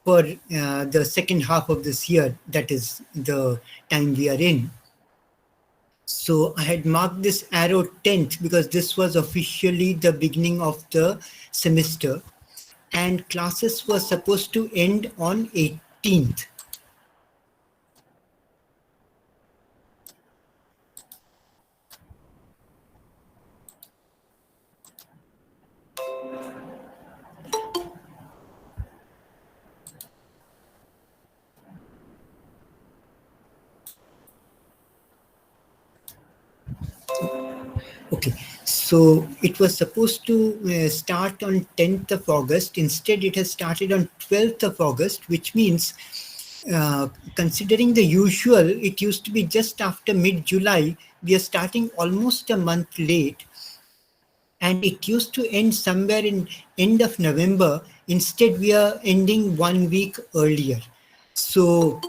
for the second half of this year, that is the time we are in. So I had marked this arrow 10th because this was officially the beginning of the semester, and classes were supposed to end on 18th. Okay, so it was supposed to start on 10th of August. Instead, it has started on 12th of August, which means considering the usual, it used to be just after mid-July. We are starting almost a month late, and it used to end somewhere in end of November. Instead, we are ending 1 week earlier. So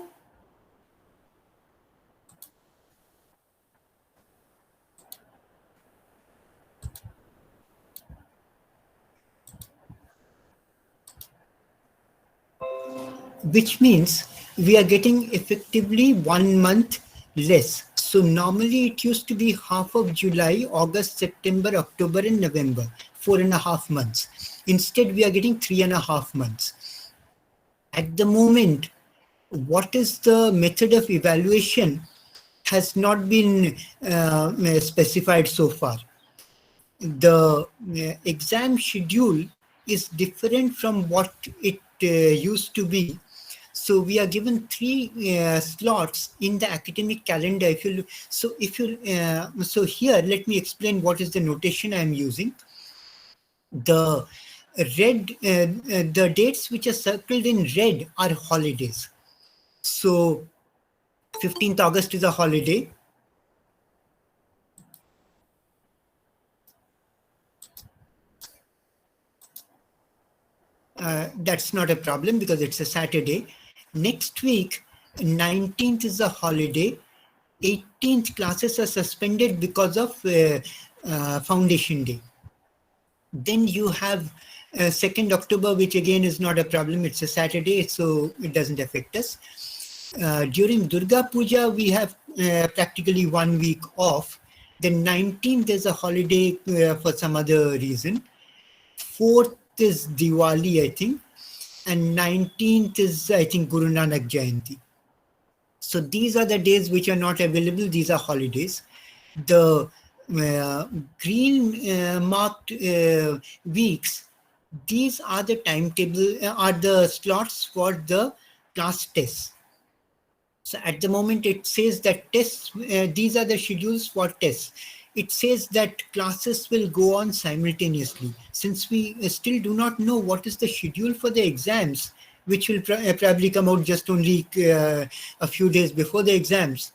which means we are getting effectively 1 month less. So normally it used to be half of July, August, September, October, and November, 4.5 months. Instead, we are getting 3.5 months. At the moment, what is the method of evaluation has not been specified so far. The exam schedule is different from what it used to be. So we are given 3 slots in the academic calendar. So here, let me explain what is the notation I am using. The the dates which are circled in red are holidays. So 15th August is a holiday. That's not a problem because it's a Saturday. Next week, 19th is a holiday. 18th classes are suspended because of Foundation Day. Then you have 2nd October, which again is not a problem. It's a Saturday, so it doesn't affect us. During Durga Puja, we have practically 1 week off. Then 19th is a holiday for some other reason. 4th is Diwali, I think. And 19th is, I think, Guru Nanak Jayanti. So these are the days which are not available. These are holidays. The green marked weeks, these are the timetable, are the slots for the class tests. So at the moment it says that tests, these are the schedules for tests. It says that classes will go on simultaneously. Since we still do not know what is the schedule for the exams, which will probably come out just only a few days before the exams.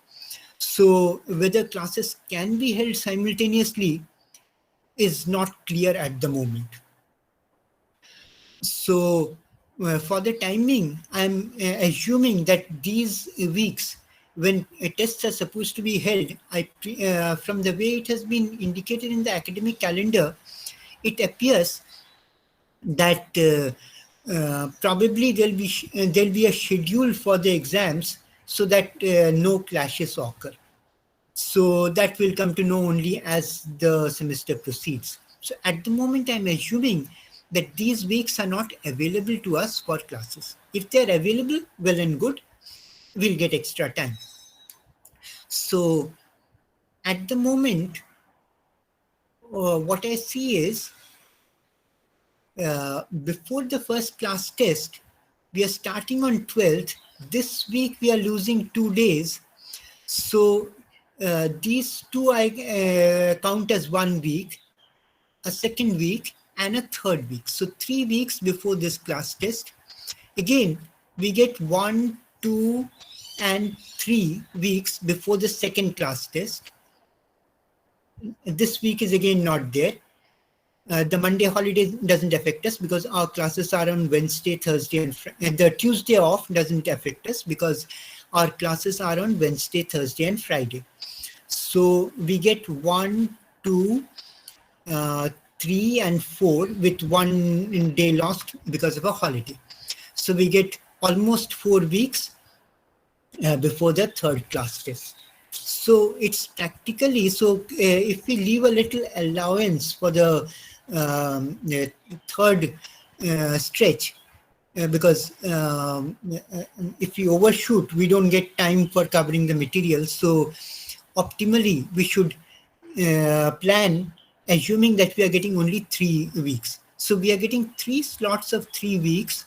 So whether classes can be held simultaneously is not clear at the moment. So for the timing, I'm assuming that these weeks when tests are supposed to be held, from the way it has been indicated in the academic calendar, it appears that probably there'll be a schedule for the exams so that no clashes occur. So that will come to know only as the semester proceeds. So at the moment, I'm assuming that these weeks are not available to us for classes. If they're available, well and good, we'll get extra time. So at the moment, what I see is before the first class test, we are starting on 12th. This week we are losing 2 days. So these two I count as 1 week, a second week, and a third week. So 3 weeks before this class test. Again, we get 1, 2, and 3 weeks before the second class test. This week is again not there. The Monday holiday doesn't affect us because our classes are on Wednesday, Thursday, and the Tuesday off doesn't affect us because our classes are on Wednesday, Thursday, and Friday. So we get 1, 2, 3, and 4 with 1 day lost because of a holiday. So we get almost 4 weeks before the third class test. So it's practically, so if we leave a little allowance for the third stretch, because if we overshoot, we don't get time for covering the material. So optimally, we should plan assuming that we are getting only 3 weeks. So we are getting 3 slots of 3 weeks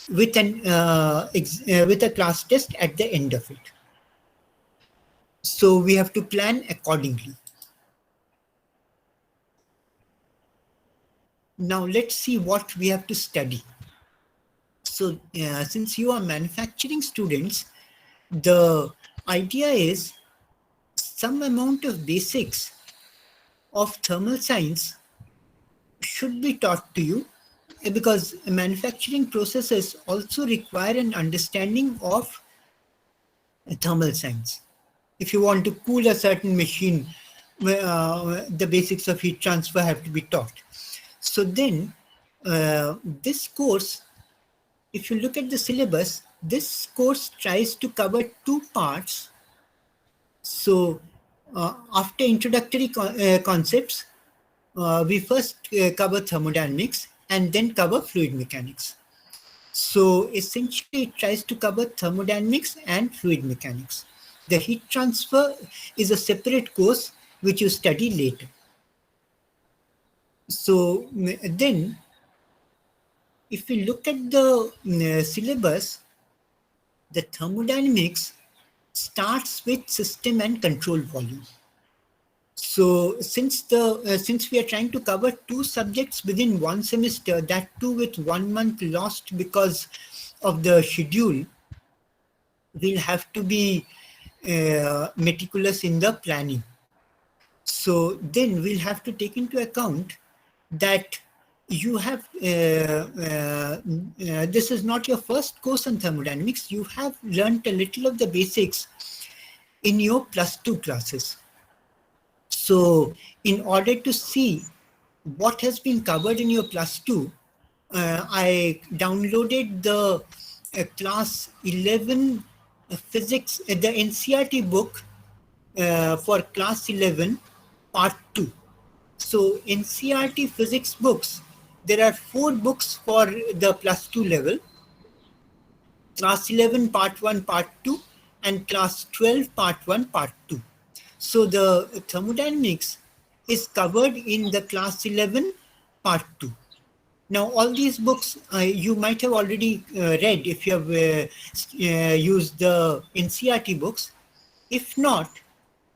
with with a class test at the end of it. So we have to plan accordingly. Now let's see what we have to study. So since you are manufacturing students, the idea is some amount of basics of thermal science should be taught to you, because manufacturing processes also require an understanding of thermal science. If you want to cool a certain machine, the basics of heat transfer have to be taught. So then this course, if you look at the syllabus, this course tries to cover 2 parts. So after introductory concepts, we first cover thermodynamics and then cover fluid mechanics. So essentially it tries to cover thermodynamics and fluid mechanics. The heat transfer is a separate course which you study later. So then if we look at the syllabus, the thermodynamics starts with system and control volume. So since we are trying to cover 2 subjects within 1 semester, that too with 1 month lost because of the schedule, we'll have to be meticulous in the planning. So then we'll have to take into account that you have, this is not your first course on thermodynamics, you have learned a little of the basics in your +2 classes. So in order to see what has been covered in your +2, I downloaded the class 11 physics, the NCERT book for class 11 part 2. So NCERT physics books, there are 4 books for the +2 level, class 11 part 1 part 2 and class 12 part 1 part 2. So the thermodynamics is covered in the class 11 part 2. Now all these books you might have already read if you have used the NCERT books. If not,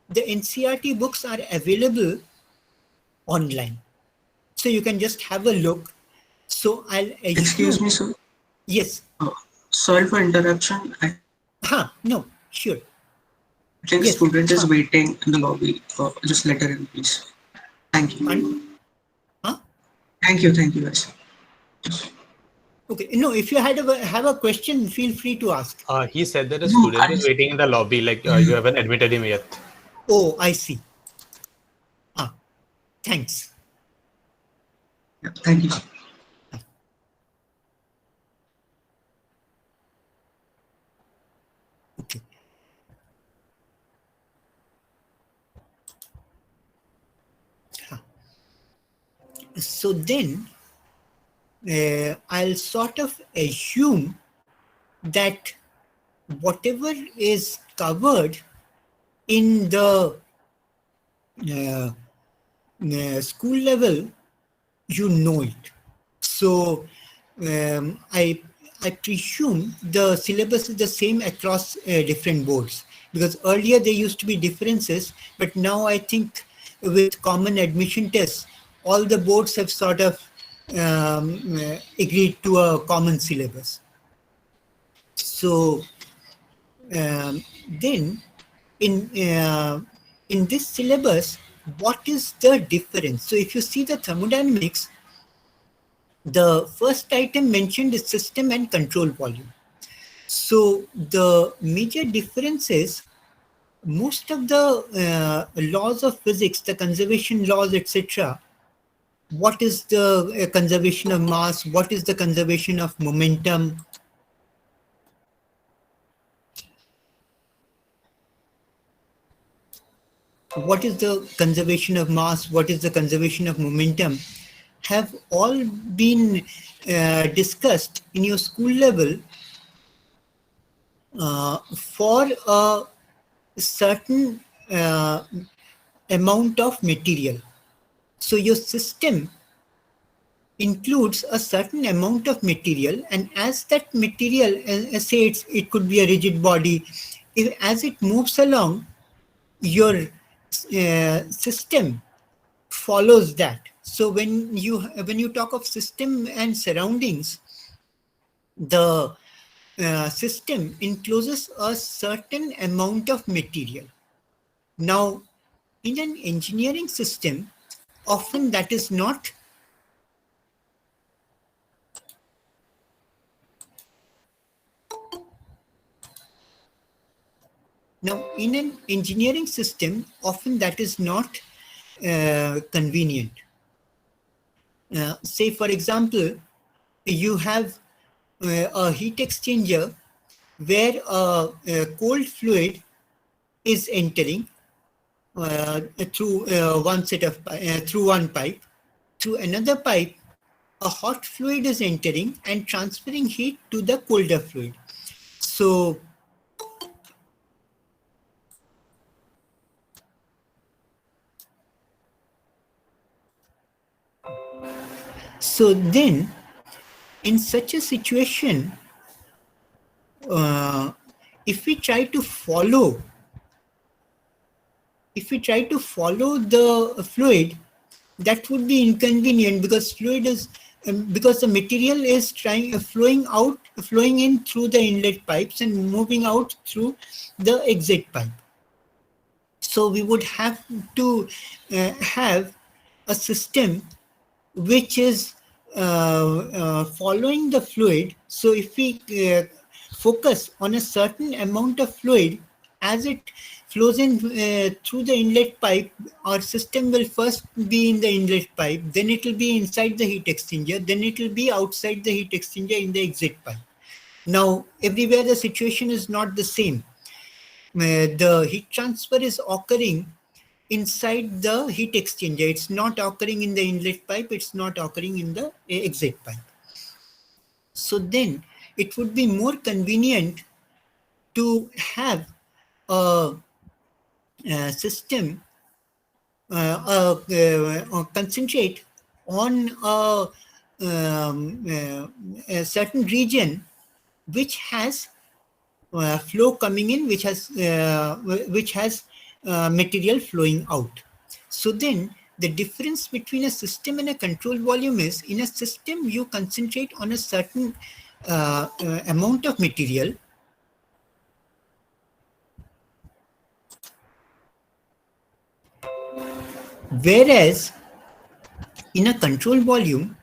the NCERT books are available online. So you can just have a look. So I'll assume... Excuse me, sir. Yes. Sorry for interruption. I No, sure. think Yes. student is waiting in the lobby. Just let her in, please. Thank you. Thank you, guys. Okay. No, if you have a question, feel free to ask. He said that a No, student is waiting in the lobby, like you haven't admitted him yet. Oh, I see. Thanks. Yeah, thank you. Okay. So then I'll sort of assume that whatever is covered in the school level, you know it. So I presume the syllabus is the same across different boards, because earlier there used to be differences, but now I think with common admission tests, all the boards have sort of agreed to a common syllabus. So then in this syllabus, what is the difference? So if you see the thermodynamics, the first item mentioned is system and control volume. So the major difference is most of the laws of physics, the conservation laws, etc. What is the conservation of mass? What is the conservation of momentum? what is the conservation of mass, what is the conservation of momentum, have all been discussed in your school level for a certain amount of material. So your system includes a certain amount of material, and as that material, say it could be a rigid body, as it moves along, your system follows that. So when you talk of system and surroundings, the system encloses a certain amount of material. Now, in an engineering system, often that is not. Now, in an engineering system, often that is not convenient. Say, for example, you have a heat exchanger where a cold fluid is entering through through one pipe. Through another pipe, a hot fluid is entering and transferring heat to the colder fluid. So then, in such a situation, if we try to follow the fluid, that would be inconvenient, because fluid is because the material is flowing in through the inlet pipes and moving out through the exit pipe. So we would have to have a system which is following the fluid. So if we focus on a certain amount of fluid, as it flows in through the inlet pipe, our system will first be in the inlet pipe, then it will be inside the heat exchanger, then it will be outside the heat exchanger in the exit pipe. Now, everywhere the situation is not the same. The heat transfer is occurring inside the heat exchanger. It's not occurring in the inlet pipe, it's not occurring in the exit pipe. So then it would be more convenient to have a system concentrate on a certain region which has flow coming in, which has material flowing out. So then the difference between a system and a control volume is, in a system you concentrate on a certain amount of material, whereas in a control volume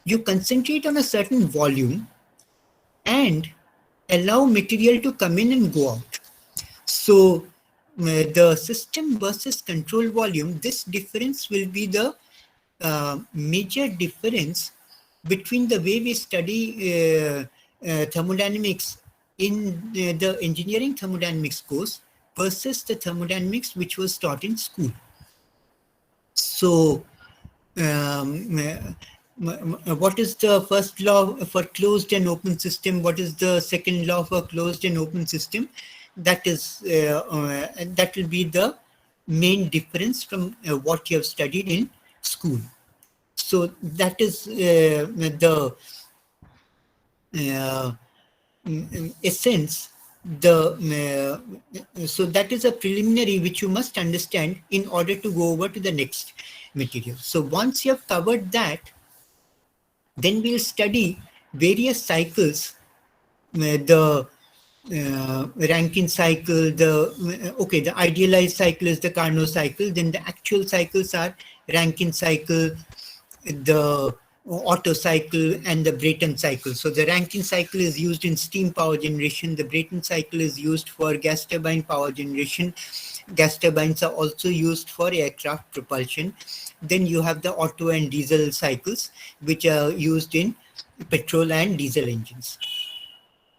you concentrate on a certain volume and allow material to come in and go out. So the system versus control volume, this difference will be the major difference between the way we study thermodynamics in the engineering thermodynamics course versus the thermodynamics which was taught in school. So what is the first law for closed and open system? What is the second law for closed and open system? That will be the main difference from what you have studied in school. So that is the essence. So that is a preliminary which you must understand in order to go over to the next material. So once you have covered that, then we'll study various cycles, the Rankine cycle, the idealized cycle is the Carnot cycle, then the actual cycles are Rankine cycle, the Otto cycle, and the Brayton cycle. So the Rankine cycle is used in steam power generation, the Brayton cycle is used for gas turbine power generation. Gas turbines are also used for aircraft propulsion. Then you have the Otto and diesel cycles, which are used in petrol and diesel engines.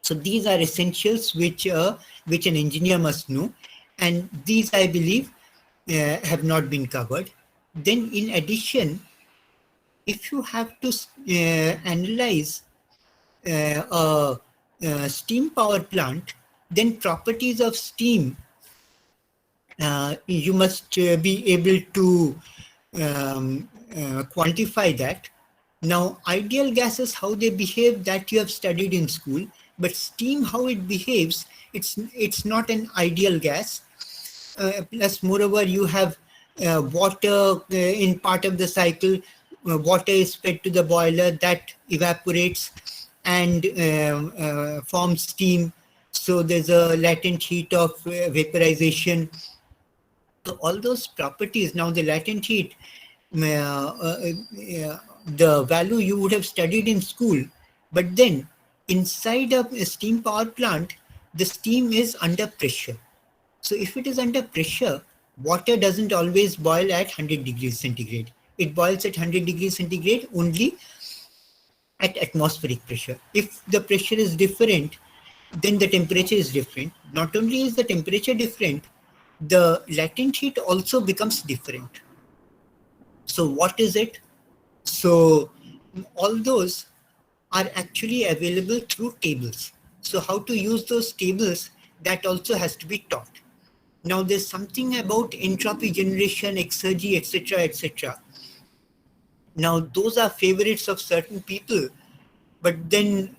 So these are essentials which an engineer must know, and these, I believe, have not been covered. Then in addition, if you have to analyze a steam power plant, then properties of steam, you must be able to quantify that. Now, ideal gases, how they behave, that you have studied in school, but steam, how it behaves, it's not an ideal gas. Plus, moreover, you have water in part of the cycle. Water is fed to the boiler, that evaporates and forms steam. So there's a latent heat of vaporization. So all those properties, now the latent heat, the value you would have studied in school, but then inside of a steam power plant, the steam is under pressure. So if it is under pressure, water doesn't always boil at 100 degrees centigrade. It boils at 100 degrees centigrade only at atmospheric pressure. If the pressure is different, then the temperature is different. Not only is the temperature different, the latent heat also becomes different. So what is it? So all those are actually available through tables. So how to use those tables, that also has to be taught. Now there's something about entropy generation, exergy, etc., etc. Now those are favorites of certain people, but then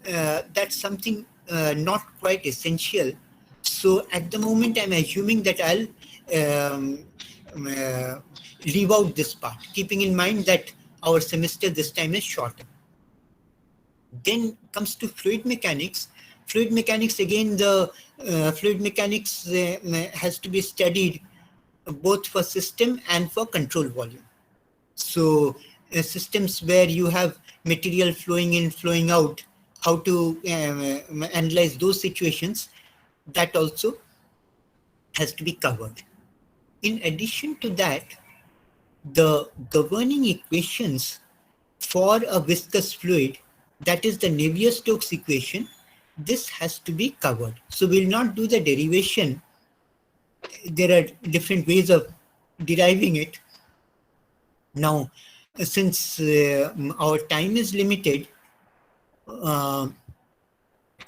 that's something not quite essential. So at the moment, I'm assuming that I'll leave out this part, keeping in mind that our semester this time is shorter. Then comes to fluid mechanics. Fluid mechanics, again, the fluid mechanics has to be studied both for system and for control volume. So systems where you have material flowing in, flowing out, how to analyze those situations, that also has to be covered. In addition to that, the governing equations for a viscous fluid, that is the Navier-Stokes equation, this has to be covered. So we'll not do the derivation. There are different ways of deriving it. Now, since our time is limited,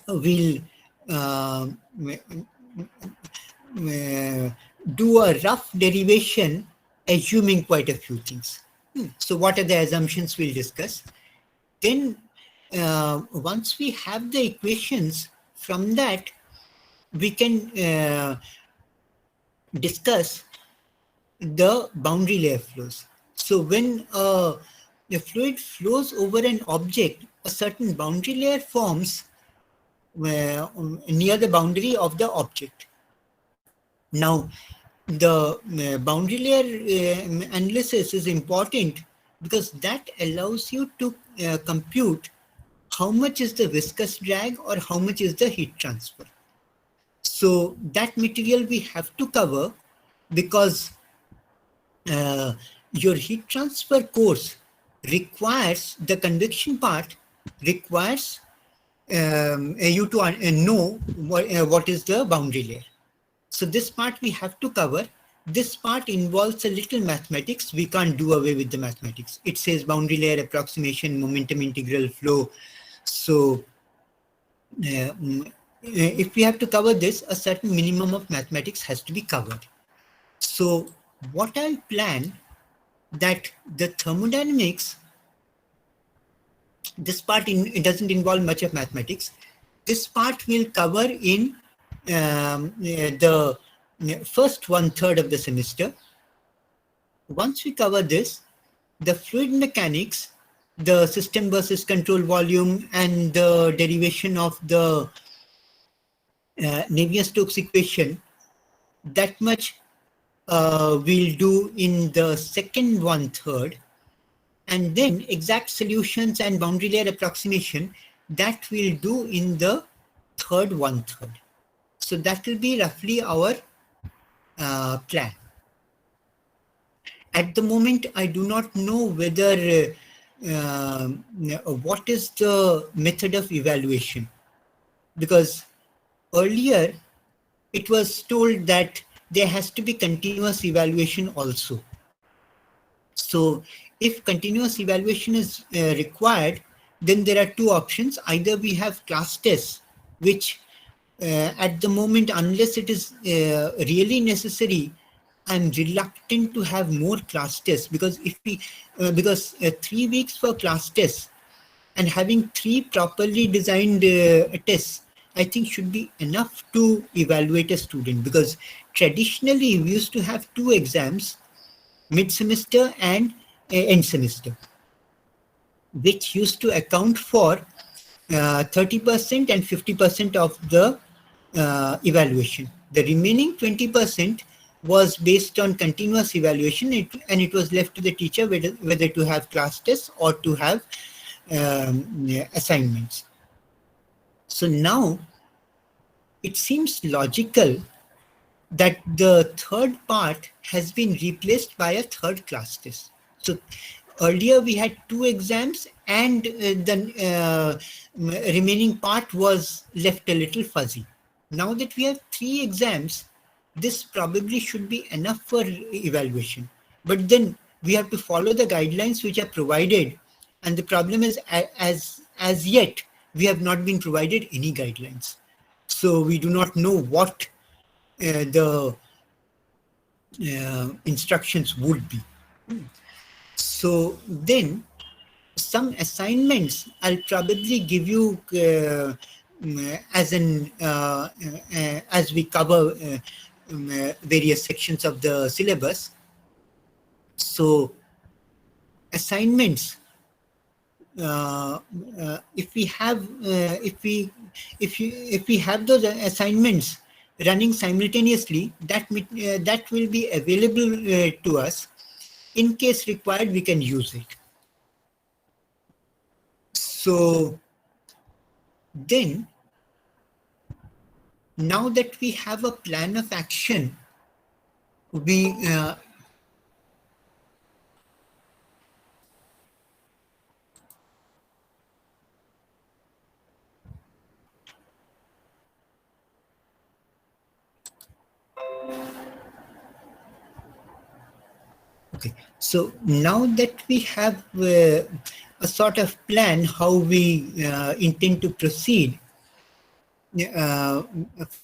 we'll do a rough derivation assuming quite a few things. So what are the assumptions we'll discuss? Then once we have the equations, from that we can discuss the boundary layer flows. So when the fluid flows over an object, a certain boundary layer forms near the boundary of the object. Now, the boundary layer analysis is important because that allows you to compute how much is the viscous drag or how much is the heat transfer. So that material we have to cover because your heat transfer course requires, the convection part requires you to know what is the boundary layer. So this part we have to cover. This part involves a little mathematics. We can't do away with the mathematics. It says boundary layer approximation, momentum integral flow. So if we have to cover this, a certain minimum of mathematics has to be covered. So what I'll plan, that the thermodynamics, this part it doesn't involve much of mathematics. This part we'll cover in the first 1/3 of the semester. Once we cover this, the fluid mechanics, the system versus control volume, and the derivation of the Navier-Stokes equation, that much we'll do in the second 1/3. And then exact solutions and boundary layer approximation, that we'll do in the third 1/3. So that will be roughly our plan. At the moment, I do not know whether what is the method of evaluation, because earlier it was told that there has to be continuous evaluation also. So if continuous evaluation is required, then there are two options. Either we have class tests, which at the moment, unless it is really necessary, I'm reluctant to have more class tests, because if we because 3 weeks for class tests and having 3 properly designed tests, I think should be enough to evaluate a student, because traditionally we used to have 2 exams, mid-semester and end semester, which used to account for 30% and 50% of the evaluation. The remaining 20% was based on continuous evaluation, and it was left to the teacher whether to have class tests or to have assignments. So now it seems logical that the third part has been replaced by a third class test. So earlier we had 2 exams, and the remaining part was left a little fuzzy. Now that we have 3 exams, this probably should be enough for evaluation. But then we have to follow the guidelines which are provided, and the problem is, as yet we have not been provided any guidelines. So we do not know what the instructions would be. So then some assignments I'll probably give you as we cover various sections of the syllabus. So assignments, if we have those assignments running simultaneously, that will be available to us. In case required, we can use it. So then, now that we have a plan of action, we okay. So now that we have a sort of plan how we intend to proceed,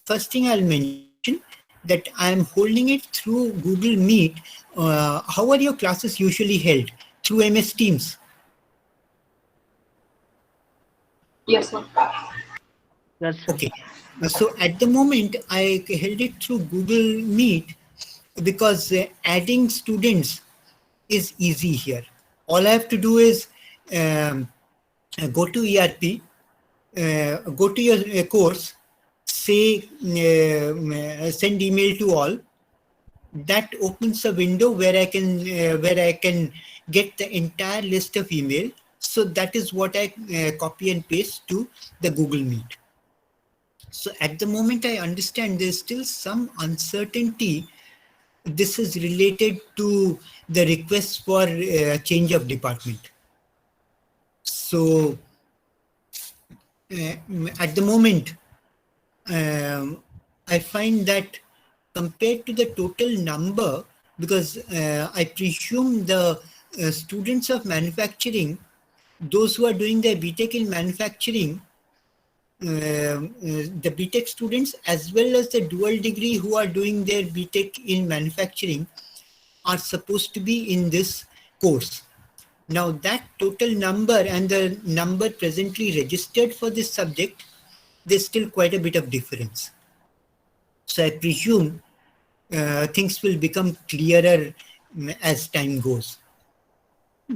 first thing I'll mention that I'm holding it through Google Meet. How are your classes usually held? Through MS Teams? Yes, sir. Yes, sir. Okay. So at the moment, I held it through Google Meet because adding students is easy here. All I have to do is go to ERP, go to your course, say send email to all. That opens a window where I can get the entire list of email. So that is what I copy and paste to the Google Meet. So at the moment, I understand there's still some uncertainty. This is related to the request for change of department. So at the moment, I find that compared to the total number, because I presume the students of manufacturing, those who are doing their BTech in manufacturing, the BTech students as well as the dual degree who are doing their BTech in manufacturing are supposed to be in this course. Now that total number and the number presently registered for this subject, there's still quite a bit of difference. So I presume things will become clearer as time goes.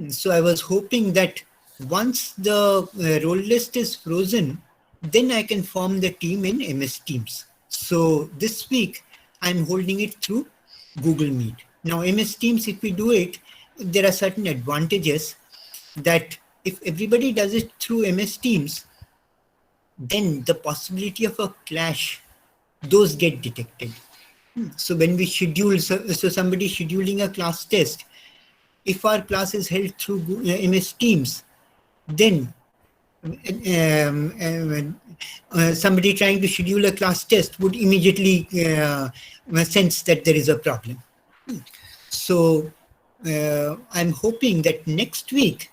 So I was hoping that once the roll list is frozen, then I can form the team in MS Teams. So this week, I'm holding it through Google Meet. Now, MS Teams, if we do it, there are certain advantages that if everybody does it through MS Teams, then the possibility of a clash, those get detected. So when we schedule, so somebody scheduling a class test, if our class is held through MS Teams, then somebody trying to schedule a class test would immediately sense that there is a problem. So I'm hoping that next week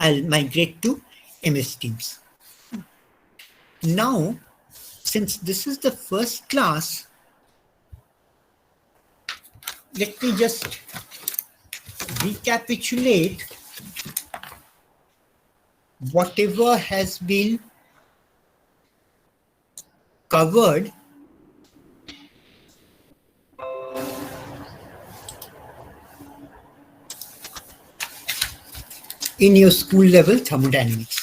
I'll migrate to MS Teams. Now, since this is the first class, let me just recapitulate whatever has been covered in your school level thermodynamics.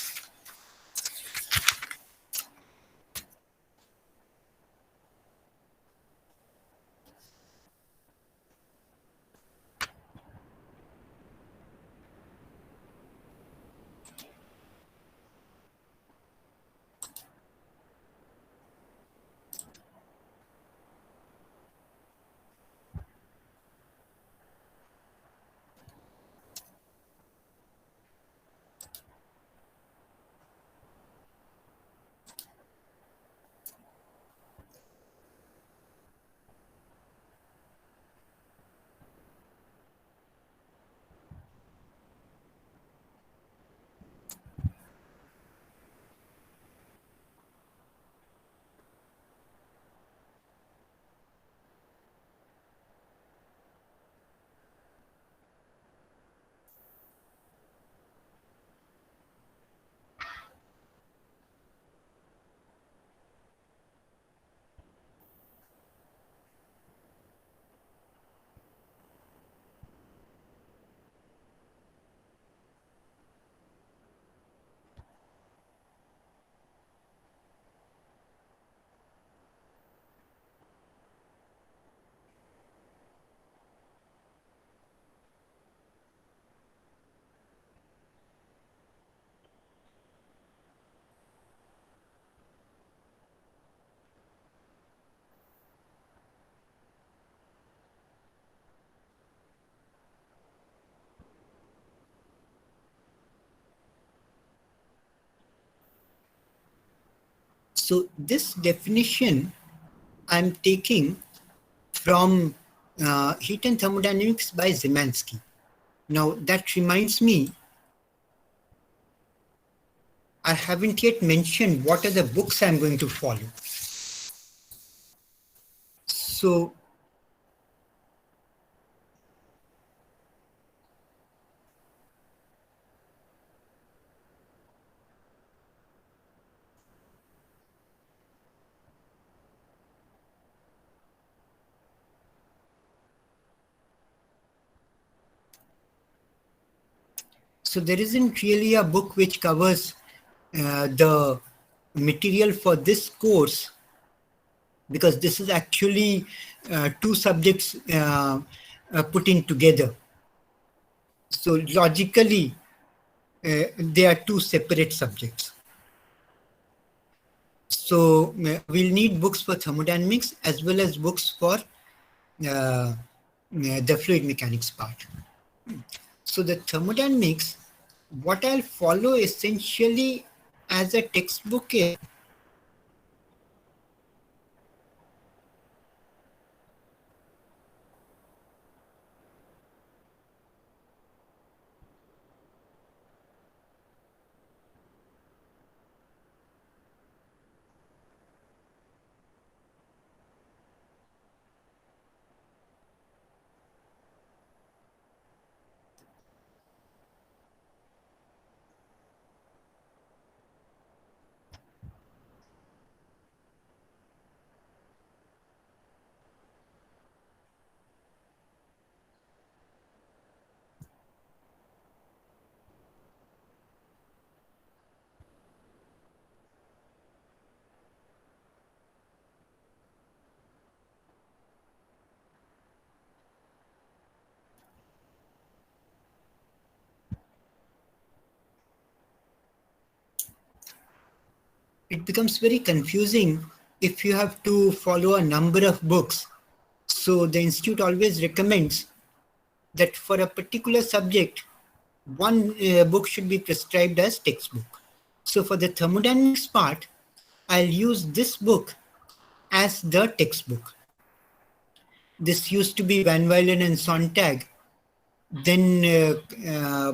So this definition I'm taking from Heat and Thermodynamics by Zimansky. Now that reminds me, I haven't yet mentioned what are the books I'm going to follow. So there isn't really a book which covers the material for this course, because this is actually two subjects put in together. So logically, they are two separate subjects. So we'll need books for thermodynamics as well as books for the fluid mechanics part. So the thermodynamics, what I'll follow essentially as a textbook is it becomes very confusing if you have to follow a number of books. So the institute always recommends that for a particular subject, one book should be prescribed as textbook. So for the thermodynamics part, I'll use this book as the textbook. This used to be Van Wylen and Sontag. Then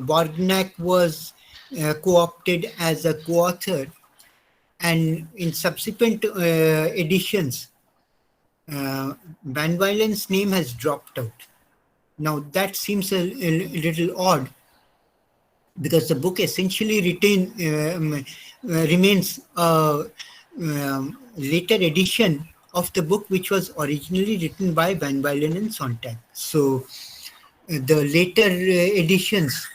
Borgnack was co-opted as a co-author, and in subsequent editions, Van Wylen's name has dropped out. Now that seems a little odd, because the book essentially remains a later edition of the book which was originally written by Van Wylen and Sontag. So the later editions,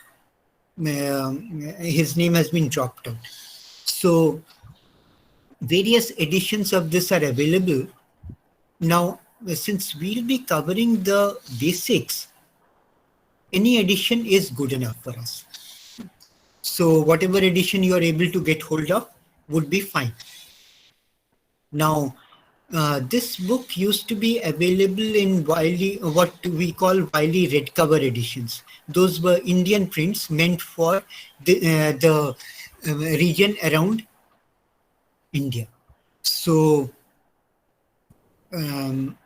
his name has been dropped out. So various editions of this are available. Now, since we'll be covering the basics, any edition is good enough for us. So whatever edition you are able to get hold of would be fine. Now, this book used to be available in Wiley, what we call Wiley red cover editions. Those were Indian prints meant for the region around India. So some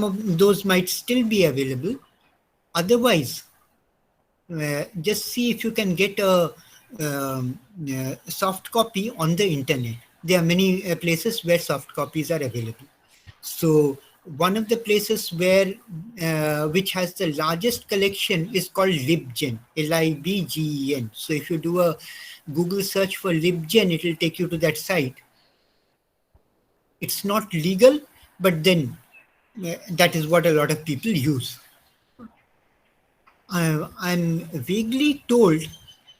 of those might still be available. Otherwise, just see if you can get a soft copy on the internet. There are many places where soft copies are available. So one of the places where which has the largest collection is called LibGen, LIBGEN. So if you do a Google search for LibGen, it will take you to that site. It's not legal, but then that is what a lot of people use. I'm vaguely told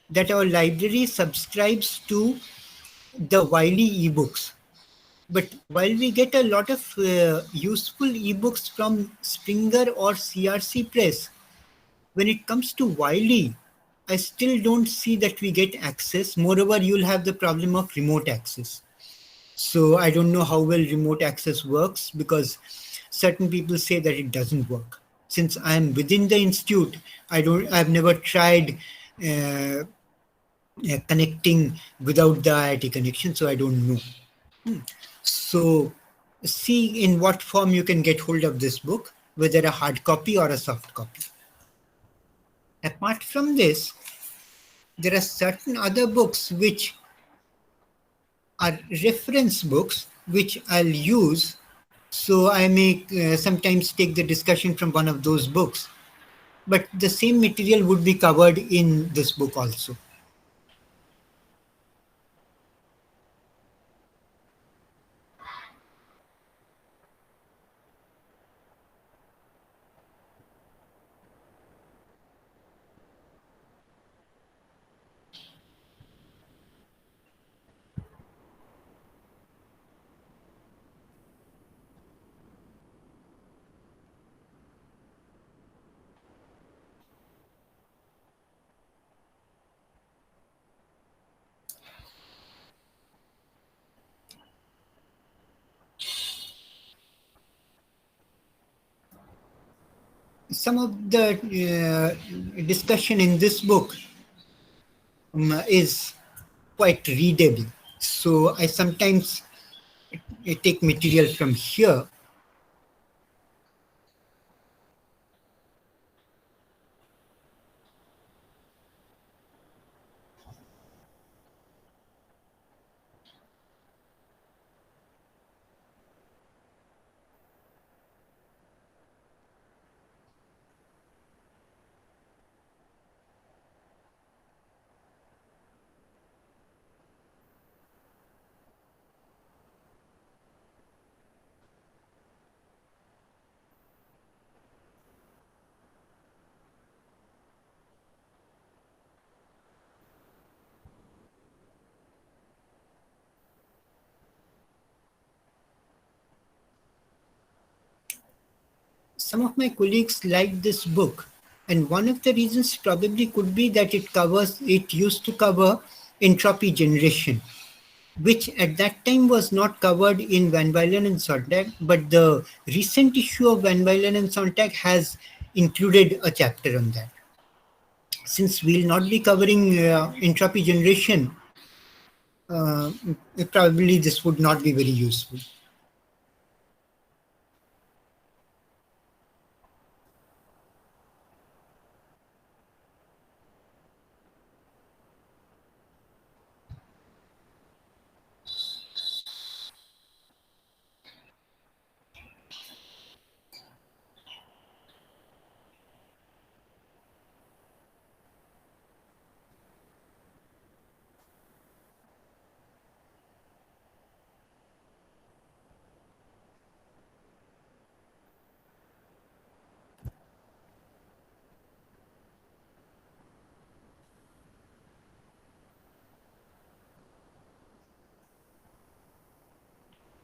that our library subscribes to the Wiley ebooks. But while we get a lot of useful ebooks from Springer or CRC Press, when it comes to Wiley, I still don't see that we get access. Moreover, you'll have the problem of remote access. So I don't know how well remote access works, because certain people say that it doesn't work. Since I'm within the institute, I've never tried connecting without the IIT connection, so I don't know. So see in what form you can get hold of this book, whether a hard copy or a soft copy. Apart from this, there are certain other books which are reference books which I'll use. So I may sometimes take the discussion from one of those books. But the same material would be covered in this book also. Some of the discussion in this book is quite readable. So I sometimes take material from here. Some of my colleagues liked this book, and one of the reasons probably could be that it used to cover entropy generation, which at that time was not covered in Van Wylen and Sontag, but the recent issue of Van Wylen and Sontag has included a chapter on that. Since we'll not be covering entropy generation, uh, probably this would not be very useful.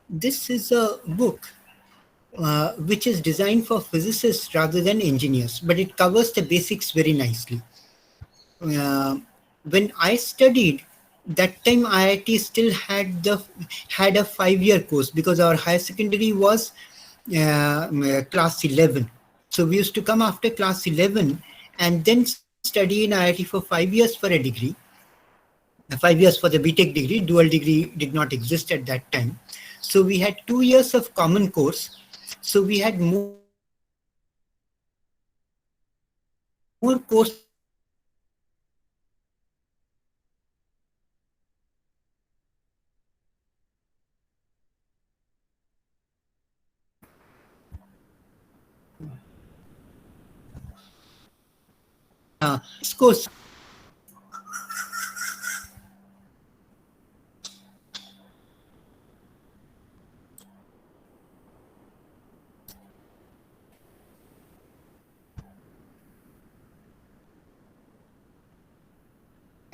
This is a book which is designed for physicists rather than engineers, but it covers the basics very nicely. Uh, when I studied, that time IIT still had a 5-year course because our higher secondary was class 11. So we used to come after class 11 and then study in IIT for 5 years for a degree. 5 years for the BTech degree. Dual degree did not exist at that time. So we had 2 years of common course. So we had more courses to cover in that 2 years. This course.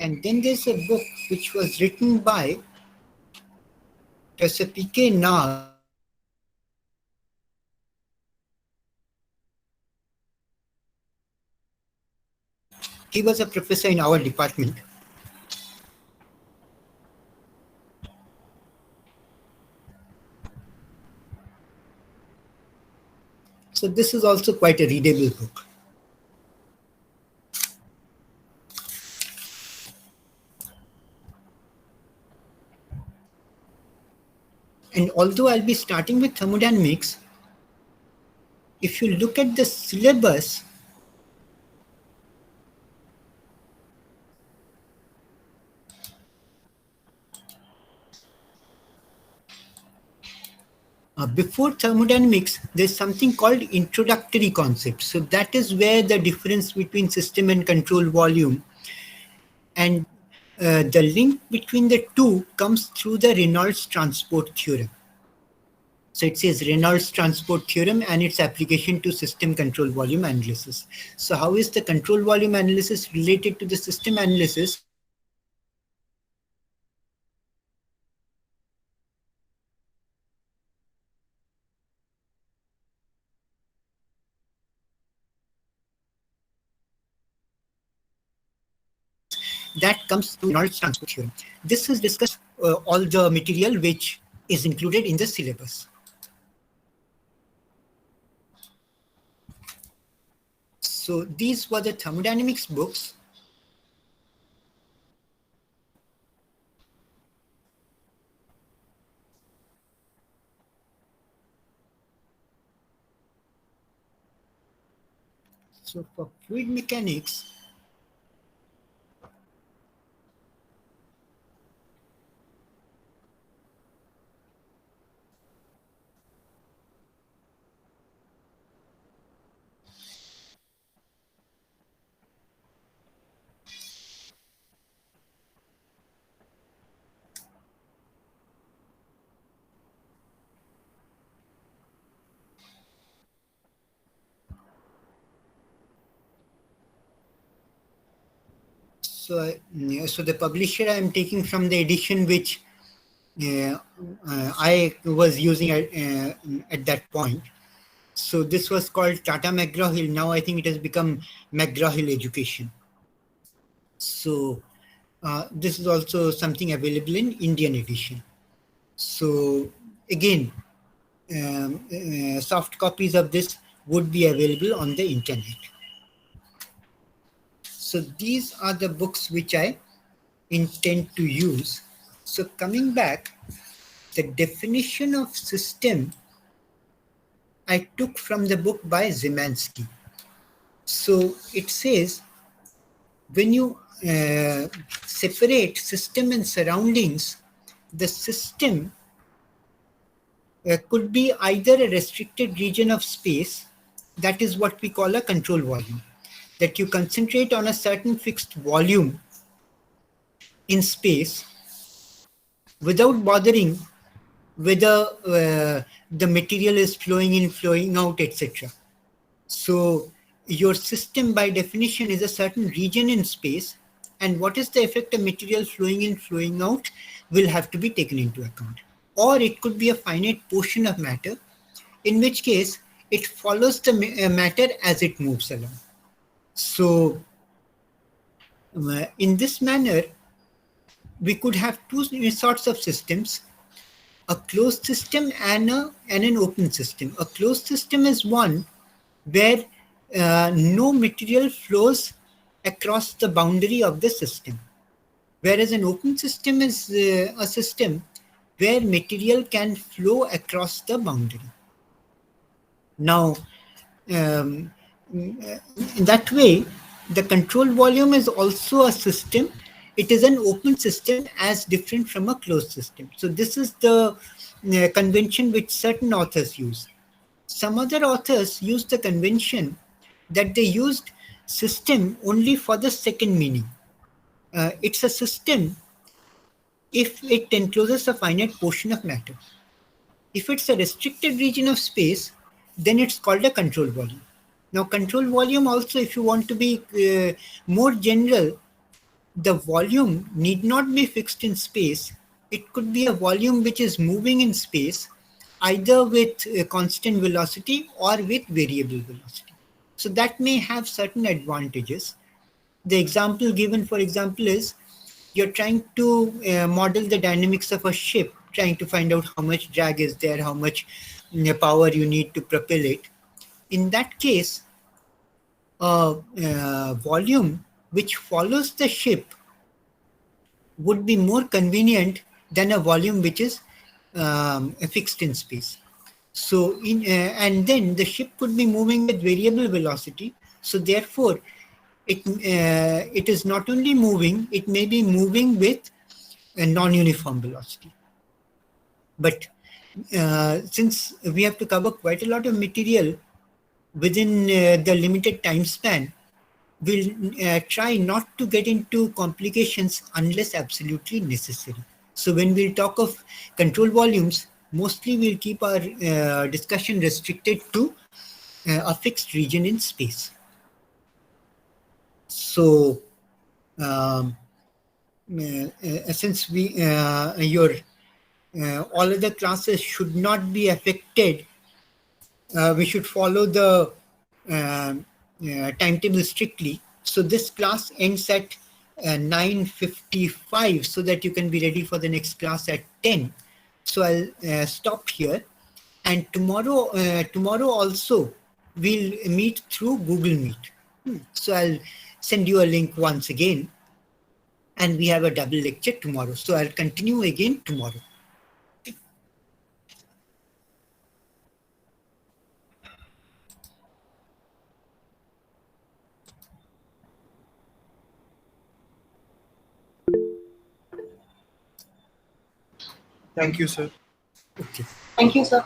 And then there's a book which was written by Professor P.K. Nag. He was a professor in our department. So this is also quite a readable book. And although I'll be starting with thermodynamics, if you look at the syllabus, before thermodynamics, there's something called introductory concepts. So that is where the difference between system and control volume and the link between the two comes through the Reynolds transport theorem. So it says Reynolds transport theorem and its application to system control volume analysis. So how is the control volume analysis related to the system analysis? That comes through Reynolds transport theorem. This is discussed all the material which is included in the syllabus. So these were the thermodynamics books. So for fluid mechanics, so the publisher I am taking from the edition which I was using at that point. So this was called Tata McGraw-Hill. Now I think it has become McGraw-Hill Education. So this is also something available in Indian edition. So again, soft copies of this would be available on the internet. So these are the books which I intend to use. So coming back, the definition of system I took from the book by Zimansky. So it says, when you separate system and surroundings, the system could be either a restricted region of space, that is what we call a control volume, that you concentrate on a certain fixed volume in space without bothering whether the material is flowing in, flowing out, etc. So your system by definition is a certain region in space, and what is the effect of material flowing in, flowing out will have to be taken into account. Or it could be a finite portion of matter, in which case it follows the matter as it moves along. So in this manner, we could have two sorts of systems: a closed system and an open system. A closed system is one where no material flows across the boundary of the system, whereas an open system is a system where material can flow across the boundary. Now, in that way, the control volume is also a system. It is an open system as different from a closed system. So this is the convention which certain authors use. Some other authors used the convention that they used system only for the second meaning. It's a system if it encloses a finite portion of matter. If it's a restricted region of space, then it's called a control volume. Now, control volume also, if you want to be more general, the volume need not be fixed in space. It could be a volume which is moving in space, either with constant velocity or with variable velocity. So that may have certain advantages. The example given, for example, is you're trying to model the dynamics of a ship, trying to find out how much drag is there, how much power you need to propel it. In that case, a volume which follows the ship would be more convenient than a volume which is fixed in space. So, and then the ship could be moving with variable velocity. So, therefore, it is not only moving; it may be moving with a non-uniform velocity. But since we have to cover quite a lot of material within the limited time span, we'll try not to get into complications unless absolutely necessary. So when we'll talk of control volumes, mostly we'll keep our discussion restricted to a fixed region in space. So since your all other classes should not be affected, we should follow the timetable strictly. So this class ends at 9:55, so that you can be ready for the next class at 10. So I'll stop here, and tomorrow also we'll meet through Google Meet. So I'll send you a link once again, and we have a double lecture tomorrow. So I'll continue again tomorrow. Thank you, sir. Okay. Thank you, sir.